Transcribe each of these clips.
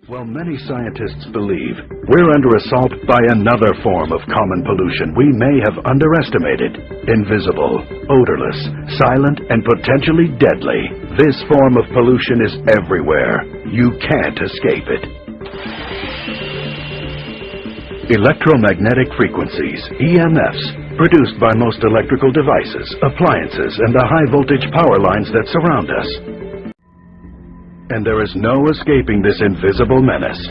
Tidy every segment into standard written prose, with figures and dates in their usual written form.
Well, many scientists believe we're under assault by another form of common pollution we may have underestimated. Invisible, odorless, silent, and potentially deadly. This form of pollution is everywhere. You can't escape it. Electromagnetic frequencies, EMFs, produced by most electrical devices, appliances, and the high-voltage power lines that surround us. And there is no escaping this invisible menace.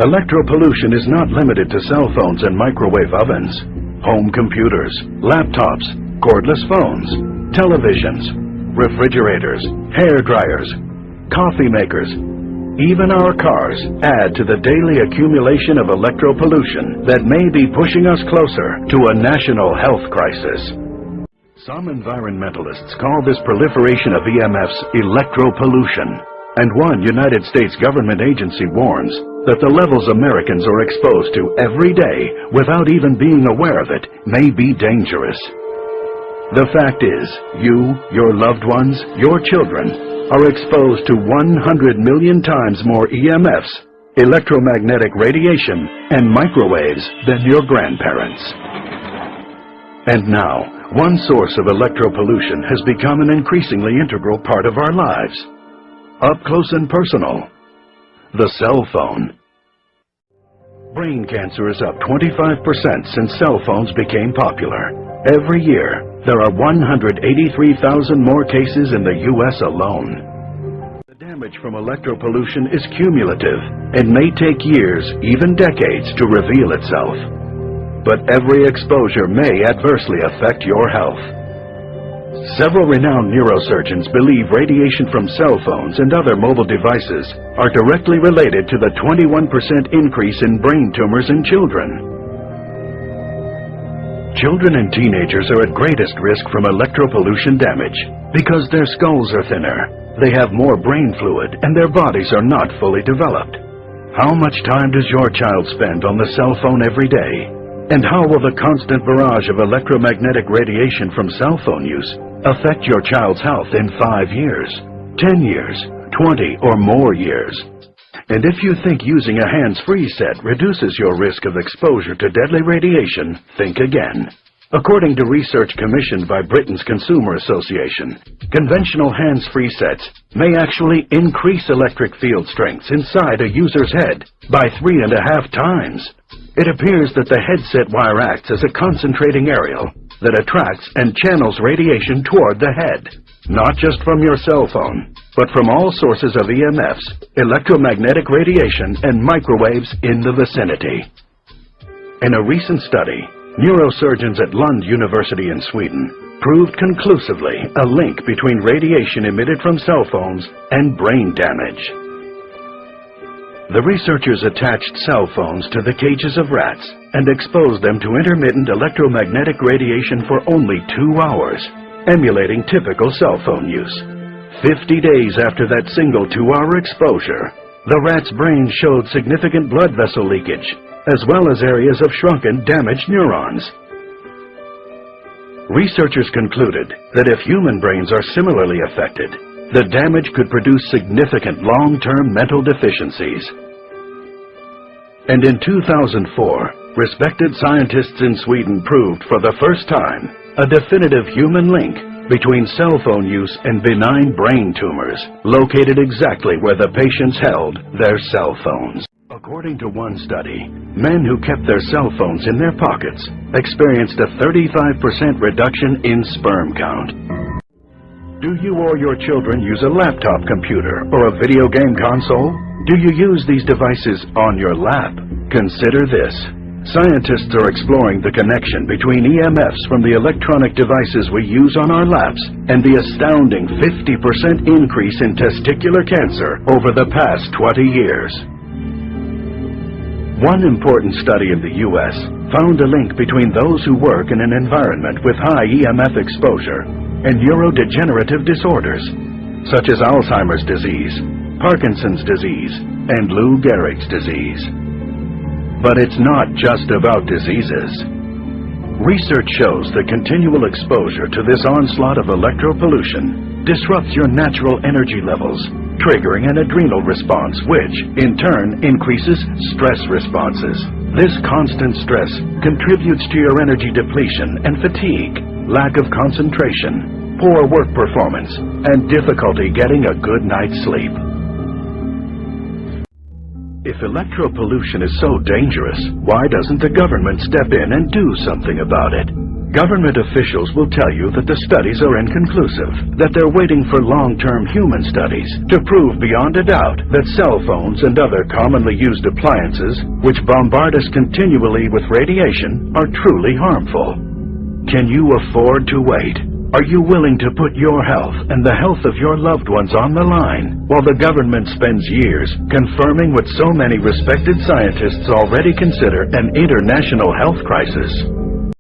Electropollution is not limited to cell phones and microwave ovens, home computers, laptops, cordless phones, televisions, refrigerators, hair dryers, coffee makers. Even our cars add to the daily accumulation of electropollution that may be pushing us closer to a national health crisis. Some environmentalists call this proliferation of EMFs electropollution. And one United States government agency warns that the levels Americans are exposed to every day without even being aware of it may be dangerous. The fact is, you, your loved ones, your children are exposed to 100 million times more EMFs, electromagnetic radiation, and microwaves than your grandparents. And now, one source of electropollution has become an increasingly integral part of our lives. Up close and personal, the cell phone. Brain cancer is up 25% since cell phones became popular. Every year, there are 183,000 more cases in the U.S. alone. The damage from electropollution is cumulative and may take years, even decades, to reveal itself. But every exposure may adversely affect your health. Several renowned neurosurgeons believe radiation from cell phones and other mobile devices are directly related to the 21% increase in brain tumors in children. Children and teenagers are at greatest risk from electropollution damage because their skulls are thinner, they have more brain fluid, and their bodies are not fully developed. How much time does your child spend on the cell phone every day? And how will the constant barrage of electromagnetic radiation from cell phone use affect your child's health in 5 years, 10 years, 20 or more years? And if you think using a hands-free set reduces your risk of exposure to deadly radiation, think again. According to research commissioned by Britain's Consumer Association, conventional hands-free sets may actually increase electric field strengths inside a user's head by 3.5 times. It appears that the headset wire acts as a concentrating aerial that attracts and channels radiation toward the head, not just from your cell phone, but from all sources of EMFs, electromagnetic radiation, and microwaves in the vicinity. In a recent study, neurosurgeons at Lund University in Sweden proved conclusively a link between radiation emitted from cell phones and brain damage. The researchers attached cell phones to the cages of rats and exposed them to intermittent electromagnetic radiation for only 2 hours, emulating typical cell phone use. 50 days after that single 2-hour exposure, the rat's brain showed significant blood vessel leakage, as well as areas of shrunken, damaged neurons. Researchers concluded that if human brains are similarly affected, the damage could produce significant long-term mental deficiencies. And in 2004, respected scientists in Sweden proved for the first time a definitive human link between cell phone use and benign brain tumors located exactly where the patients held their cell phones. According to one study, men who kept their cell phones in their pockets experienced a 35% reduction in sperm count. Do you or your children use a laptop computer or a video game console? Do you use these devices on your lap? Consider this. Scientists are exploring the connection between EMFs from the electronic devices we use on our laps and the astounding 50% increase in testicular cancer over the past 20 years. One important study in the U.S. found a link between those who work in an environment with high EMF exposure and neurodegenerative disorders, such as Alzheimer's disease, Parkinson's disease, and Lou Gehrig's disease. But it's not just about diseases. Research shows that continual exposure to this onslaught of electropollution disrupts your natural energy levels triggering an adrenal response which, in turn, increases stress responses. This constant stress contributes to your energy depletion and fatigue, lack of concentration, poor work performance, and difficulty getting a good night's sleep. If electropollution is so dangerous, why doesn't the government step in and do something about it? Government officials will tell you that the studies are inconclusive, that they're waiting for long-term human studies to prove beyond a doubt that cell phones and other commonly used appliances, which bombard us continually with radiation, are truly harmful. Can you afford to wait? Are you willing to put your health and the health of your loved ones on the line while the government spends years confirming what so many respected scientists already consider an international health crisis?